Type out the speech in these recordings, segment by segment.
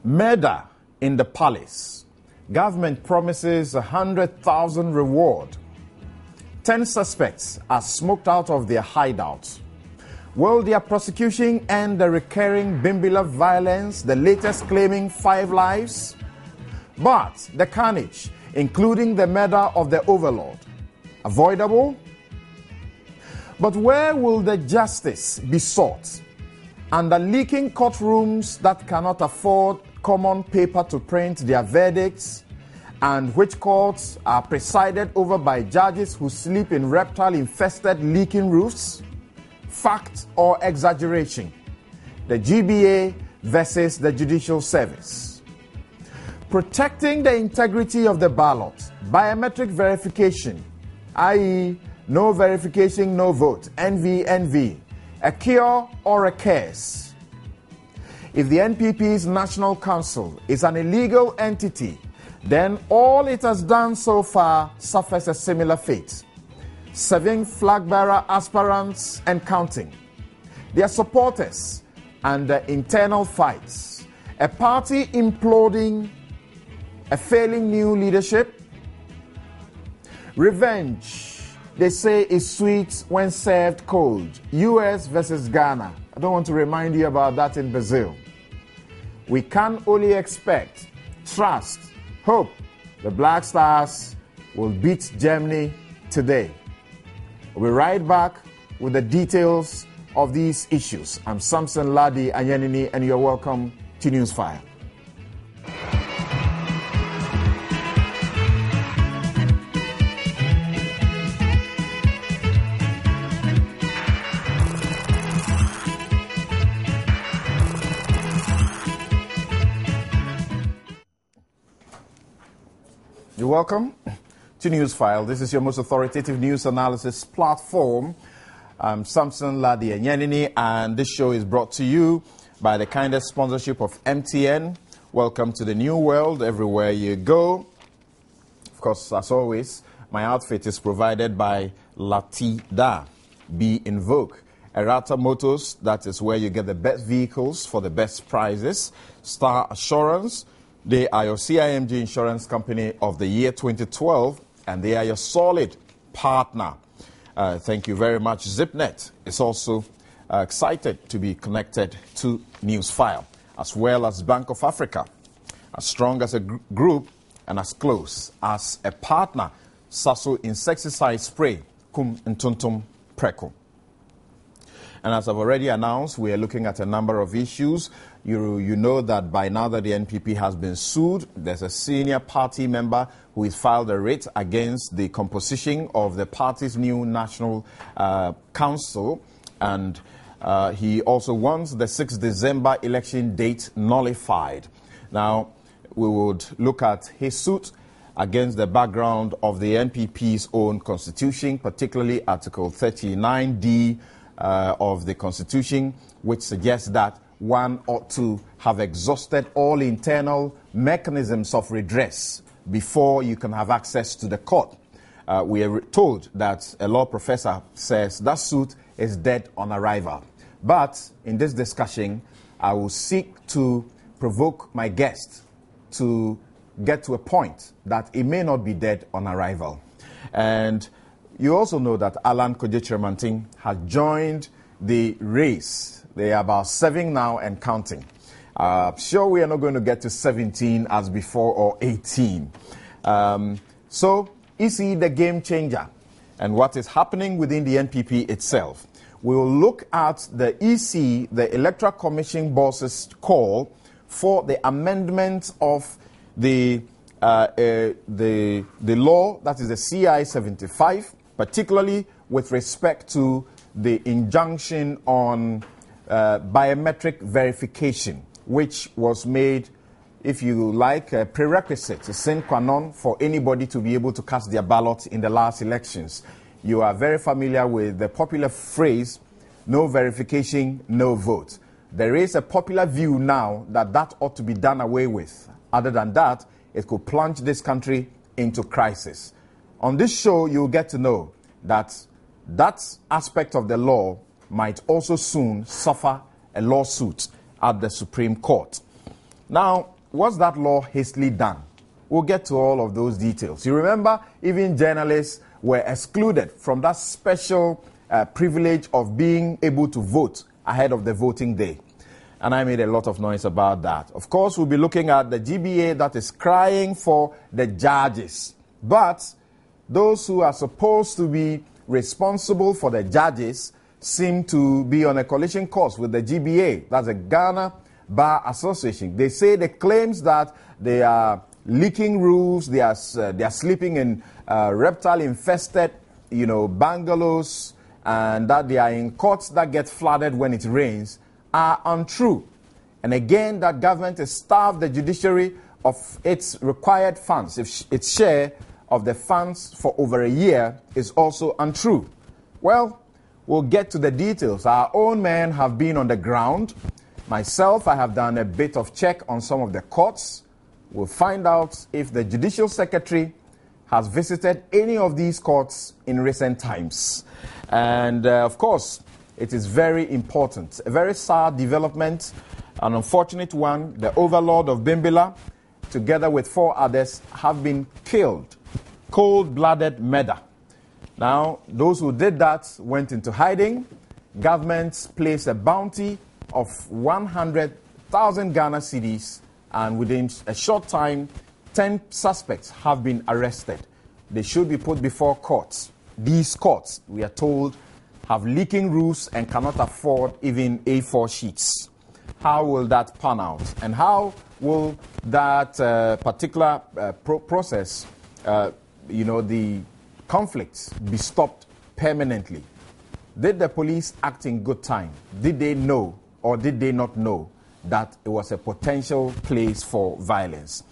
Murder in the palace. Government promises 100,000 reward. 10 suspects are smoked out of their hideouts. Will their prosecution end the recurring Bimbilla violence, the latest claiming 5 lives? But the carnage, including the murder of the overlord, avoidable? But where will the justice be sought? Under leaking courtrooms that cannot afford common paper to print their verdicts, and which courts are presided over by judges who sleep in reptile-infested leaking roofs? Fact or exaggeration? The GBA versus the Judicial Service. Protecting the integrity of the ballot, biometric verification, i.e., no verification, no vote, NVNV, a cure or a curse. If the NPP's National Council is an illegal entity, then all it has done so far suffers a similar fate. 7 flag-bearer aspirants and counting, their supporters and the internal fights, a party imploding, a failing new leadership. Revenge, they say, is sweet when served cold. US versus Ghana. I don't want to remind you about that in Brazil. We can only expect, trust, hope the Black Stars will beat Germany today. We'll be right back with the details of these issues. I'm Samson Ladi Anyanini, and you're welcome to Newsfile. You're welcome to Newsfile. This is your most authoritative news analysis platform. I'm Samson Ladi Anyanini, and this show is brought to you by the kindest sponsorship of MTN. Welcome to the new world everywhere you go. Of course, as always, my outfit is provided by Latida. Be in vogue. Errata Motors, that is where you get the best vehicles for the best prices. Star Assurance, they are your CIMG insurance company of the year 2012, and they are your solid partner. Thank you very much. ZipNet is also excited to be connected to Newsfile, as well as Bank of Africa, as strong as a group and as close as a partner. Sasso insecticide spray, kum ntuntum preko. And as I've already announced, we are looking at a number of issues. You know that by now that the NPP has been sued, there's a senior party member who has filed a writ against the composition of the party's new National Council. And he also wants the 6th December election date nullified. Now, we would look at his suit against the background of the NPP's own constitution, particularly Article 39D of the Constitution, which suggests that one ought to have exhausted all internal mechanisms of redress before you can have access to the court. We are told that a law professor says that suit is dead on arrival. But in this discussion, I will seek to provoke my guest to get to a point that it may not be dead on arrival. And you also know that Alan Kojechiremantin has joined the race. They are about 7 now and counting. Sure, we are not going to get to 17 as before or 18. So, is he the game changer? And what is happening within the NPP itself? We will look at the EC, the Electoral Commission boss's call for the amendment of the law, that is the CI 75, particularly with respect to the injunction on biometric verification, which was made, if you like, a prerequisite, a sine qua non for anybody to be able to cast their ballot in the last elections. You are very familiar with the popular phrase, no verification, no vote. There is a popular view now that that ought to be done away with. Other than that, it could plunge this country into crisis. On this show, you'll get to know that that aspect of the law might also soon suffer a lawsuit at the Supreme Court. Now, was that law hastily done? We'll get to all of those details. You remember, even journalists were excluded from that special privilege of being able to vote ahead of the voting day. And I made a lot of noise about that. Of course, we'll be looking at the GBA that is crying for the judges. But those who are supposed to be responsible for the judges seem to be on a collision course with the GBA. That's the Ghana Bar Association. They say the claims that they are leaking roofs, they are sleeping in reptile-infested, bungalows, and that they are in courts that get flooded when it rains are untrue. And again, that government has starved the judiciary of its required funds. Its share of the funds for over a year is also untrue. Well, we'll get to the details. Our own men have been on the ground. Myself, I have done a bit of check on some of the courts. We'll find out if the Judicial Secretary has visited any of these courts in recent times. And, of course, it is very important. A very sad development, an unfortunate one. The overlord of Bimbilla, together with 4 others, have been killed. Cold-blooded murder. Now, those who did that went into hiding. Government placed a bounty of 100,000 Ghana cedis, and within a short time, 10 suspects have been arrested. They should be put before courts. These courts, we are told, have leaking roofs and cannot afford even A4 sheets. How will that pan out? And how will that particular process, the conflicts, be stopped permanently? Did the police act in good time? Did they know or did they not know that it was a potential place for violence?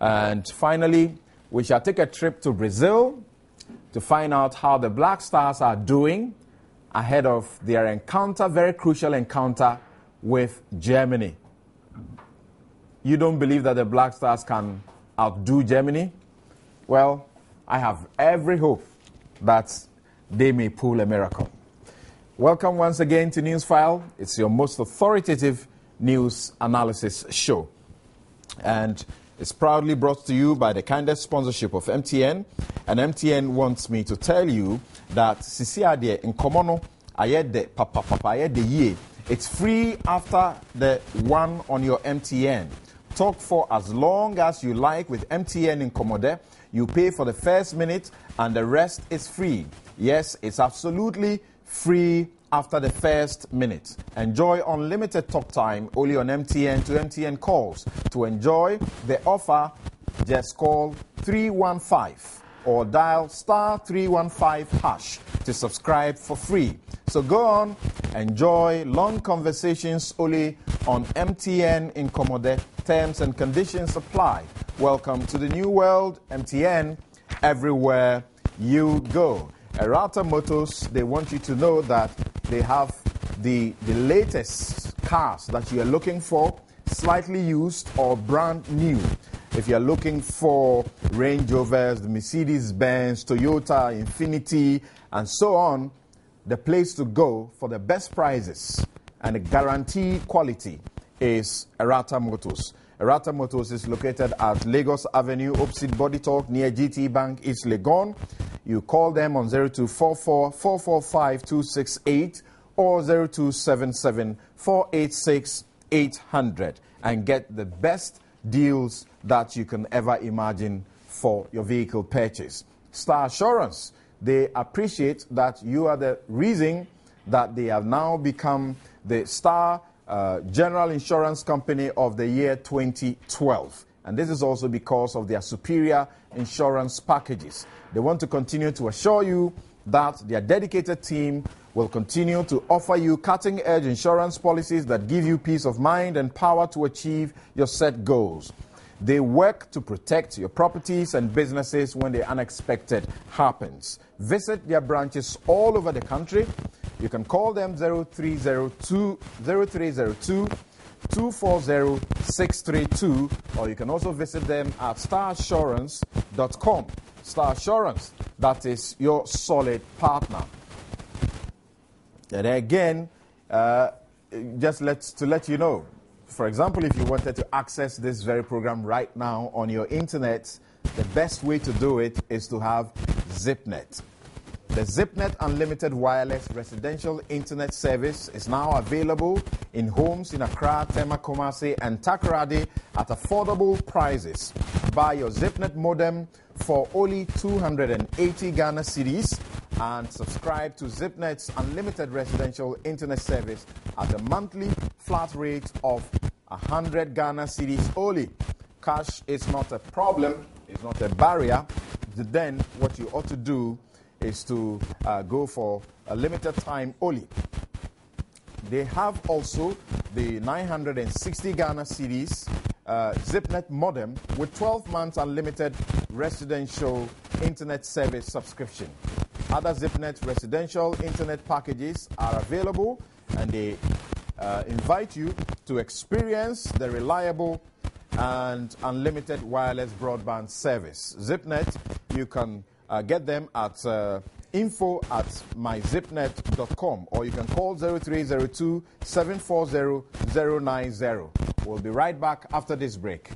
And finally, we shall take a trip to Brazil to find out how the Black Stars are doing ahead of their encounter, very crucial encounter with Germany. You don't believe that the Black Stars can outdo Germany? Well, I have every hope that they may pull a miracle. Welcome once again to Newsfile. It's your most authoritative news analysis show. And it's proudly brought to you by the kindest sponsorship of MTN. And MTN wants me to tell you that Sisiade in Komono, Ayede Papa Ayede Ye. It's free after the one on your MTN. Talk for as long as you like with MTN in Komode. You pay for the first minute and the rest is free. Yes, it's absolutely free after the first minute. Enjoy unlimited talk time only on MTN to MTN calls. To enjoy the offer, just call 315 or dial star 315 hash to subscribe for free. So go on, enjoy long conversations only on MTN in Komode. Terms and conditions apply. Welcome to the new world, MTN, everywhere you go. Errata Motors, they want you to know that they have the latest cars that you are looking for, slightly used or brand new. If you're looking for Range Rovers, the Mercedes-Benz, Toyota, Infiniti, and so on, the place to go for the best prices and the guaranteed quality is Errata Motors. Errata Motors is located at Lagos Avenue, opposite Body Talk, near GT Bank, East Legon. You call them on 0244 445 268 or 0277 486 800 and get the best deals that you can ever imagine for your vehicle purchase. Star Assurance, they appreciate that you are the reason that they have now become the Star General Insurance Company of the year 2012. And this is also because of their superior insurance packages. They want to continue to assure you that their dedicated team will continue to offer you cutting-edge insurance policies that give you peace of mind and power to achieve your set goals. They work to protect your properties and businesses when the unexpected happens. Visit their branches all over the country. You can call them 0302 240 632, or you can also visit them at starassurance.com. Star Assurance, that is your solid partner. And again, just to let you know, For example, if you wanted to access this very program right now on your internet, the best way to do it is to have ZipNet. The ZipNet Unlimited Wireless Residential Internet Service is now available in homes in Accra, Tema, Kumasi, and Takoradi at affordable prices. Buy your ZipNet modem for only 280 Ghana cedis and subscribe to ZipNet's Unlimited Residential Internet Service at a monthly flat rate of 100 Ghana cedis only. Cash is not a problem, it's not a barrier. Then what you ought to do is to go for a limited time only. They have also the 960 Ghana cedis ZipNet modem with 12 months unlimited residential internet service subscription. Other ZipNet residential internet packages are available, and they invite you to experience the reliable and unlimited wireless broadband service. ZipNet, you can get them at info@myzipnet.com, or you can call 0302 740 090. We'll be right back after this break.